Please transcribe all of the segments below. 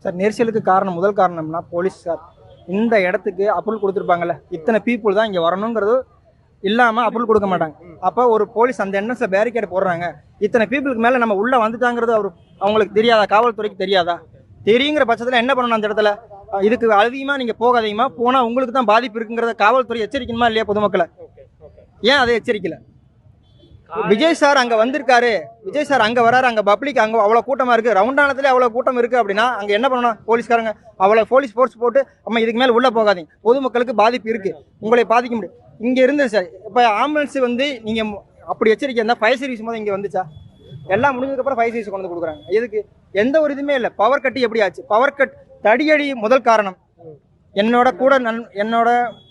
Sir நெரிசலுக்கு காரணம் முதல் காரணம்னா போலீஸ் சார். இந்த இடத்துக்கு அப்ரூவல் கொடுத்துருப்பாங்கல்ல, இத்தனை பீப்புள் தான் இங்கே வரணுங்கிறது இல்லாமல் அப்ரூவல் கொடுக்க மாட்டாங்க. அப்போ ஒரு போலீஸ் அந்த என்எஸ்ல பேரிகேட் போடுறாங்க, இத்தனை பீப்புளுக்கு மேலே நம்ம உள்ளே வந்துட்டாங்கிறது அவங்களுக்கு தெரியாதா? காவல்துறைக்கு தெரியாதா? தெரியுங்கிற பட்சத்தில் என்ன பண்ணணும்? அந்த இடத்துல இதுக்கு அதிகமாக நீங்கள் போகாதீங்கமா, போனால் உங்களுக்கு தான் பாதிப்பு இருக்குங்கிறத காவல்துறை எச்சரிக்கணுமா இல்லையா பொதுமக்களை? ஏன் அதை எச்சரிக்கல? விஜய் சார் அங்க வந்திருக்காரு, விஜய் சார் அங்க வராரு, அங்க பப்ளிக் அங்க அவ்வளவு கூட்டமா இருக்கு, ரவுண்டானத்துல அவ்வளவு கூட்டம் இருக்கு அப்படின்னா அங்க என்ன பண்ணணும்? போலீஸ்காரங்க அவ்வளவு போலீஸ் ஃபோர்ஸ் போட்டு அம்மா இதுக்கு மேல உள்ள போகாதீங்க, பொதுமக்களுக்கு பாதிப்பு இருக்கு, உங்களை பாதிக்க முடியும். இங்க இருந்து சார் இப்ப ஆம்புலன்ஸ் வந்து நீங்க அப்படி எச்சரிக்கை இருந்தா ஃபயர் சர்வீஸ் போது இங்க வந்துச்சா? எல்லாம் முடிஞ்சதுக்கு அப்புறம் ஃபயர் சர்வீஸ் கொண்டு வந்து கொடுக்குறாங்க. எதுக்கு? எந்த ஒரு இதுவுமே இல்லை. பவர் கட்டு எப்படி ஆச்சு? பவர் கட் தடியடி முதல் காரணம். என்னோட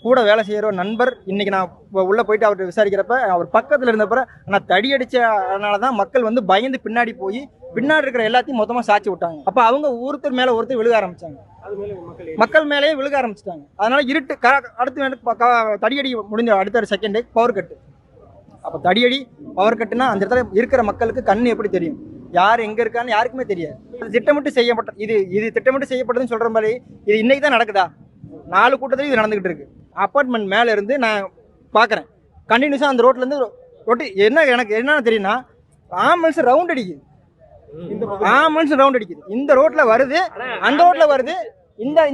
கூட வேலை செய்கிற ஒரு நண்பர் இன்னைக்கு நான் உள்ளே போயிட்டு அவர்கிட்ட விசாரிக்கிறப்ப அவர் பக்கத்தில் இருந்தப்ப நான் தடி அடிச்சதுனால தான் மக்கள் வந்து பயந்து பின்னாடி போய் பின்னாடி இருக்கிற எல்லாத்தையும் மொத்தமாக சாட்சி விட்டாங்க. அப்போ அவங்க ஒருத்தர் மேலே ஒருத்தர் விழுக ஆரம்பிச்சாங்க, மக்கள் மேலேயே விழுக ஆரம்பிச்சிட்டாங்க. அதனால இருட்டு அடுத்து தடியடி முடிஞ்ச அடுத்த செகண்ட் பவர் கட்டு. அப்போ தடியடி பவர் கட்டுனா அந்த இடத்துல இருக்கிற மக்களுக்கு கண்ணு எப்படி தெரியும்? யார் எங்கே இருக்கான்னு யாருக்குமே தெரியாது. திட்டமிட்டு செய்யப்பட்ட இது திட்டமிட்டு செய்யப்பட்டதுன்னு சொல்கிற மாதிரி இது இன்னைக்கு தான் நடக்குதா? 4 கூட்டத்திலும் இது நடந்துகிட்டு இருக்கு. அப்பார்ட்மெண்ட் மேலே இருந்து நான் பார்க்குறேன் கண்டினியூஸாக அந்த ரோட்லேருந்து ரொட்டி எனக்கு என்னன்னு தெரியும்னா ஆம்புலன்ஸ் ரவுண்ட் அடிக்குது. இந்த ரோட்டில் வருது, அந்த ரோட்டில் வருது.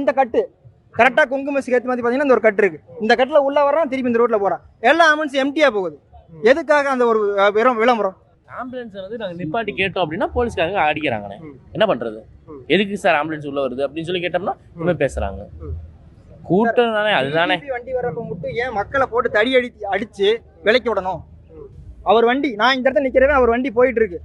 இந்த கட்டு கரெக்டாக குங்குமத்துக்கு ஏற்ற மாதிரி பார்த்தீங்கன்னா இந்த ஒரு கட்டு இருக்குது. இந்த கட்டில் உள்ள வரான், திருப்பி இந்த ரோட்டில் போகிறான். எல்லா ஆம்புலன்ஸ் எம்டியாக போகுது. எதுக்காக? அந்த ஒரு விளம்பரம். ஆம்புலன்ஸ் வந்து நாங்க நிப்பாட்டி கேட்டோம் அப்படின்னா போலீஸ்காரங்க அடிக்கிறாங்கண்ணே. என்ன பண்றது? எதுக்கு சார் ஆம்புலன்ஸ் உள்ள வருது அப்படின்னு சொல்லி கேட்டோம்னா இனிமே பேசுறாங்க. கூட்டம் தானே, அதுதானே. வண்டி வர்றப்ப மட்டும் ஏன் மக்களை போட்டு தடி அடிச்சு விலைக்கு விடணும்? அவர் வண்டி, நான் இந்த இடத்துல நிக்கிறேன், அவர் வண்டி போயிட்டு இருக்கு.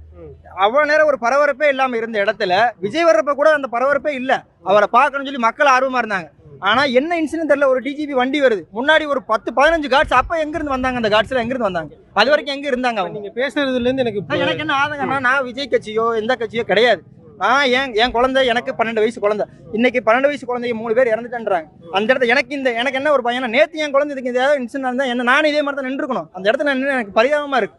அவ்வளவு நேரம் ஒரு பரபரப்பே இல்லாம இருந்த இடத்துல விஜய் வர்றப்ப கூட அந்த பரபரப்பே இல்ல. அவரை பார்க்கணும்னு சொல்லி மக்கள் ஆர்வமா இருந்தாங்க. ஆனா என்ன இன்சிடென்ட் தெரியல, ஒரு டிஜிபி வண்டி வருது, முன்னாடி ஒரு 10-15 காட்ஸ். அப்ப எங்க இருந்து வந்தாங்க? அந்த காட்ஸ்ல எங்க இருந்து வந்தாங்க? அது வரைக்கும் எங்க இருந்தாங்க? நீங்க பேசுறதுல இருந்து எனக்கு என்ன ஆதங்கம்னா, நான் விஜய் கட்சியோ எந்த கட்சியோ கிடையாது. நான் என் குழந்தை, எனக்கு 12 வயசு குழந்தை. இன்னைக்கு 12 வயசு குழந்தைங்க 3 பேர் இறந்துட்டான்றாங்க. அந்த இடத்துல எனக்கு என்ன ஒரு பையன், நேத்து என் குழந்தை இதுக்கு ஏதாவது இன்சிடென்ட் இருந்தா என்ன நானும் இதே மாதிரி தான் நின்றுக்கணும். அந்த இடத்துல எனக்கு பரிதாபமா இருக்கு.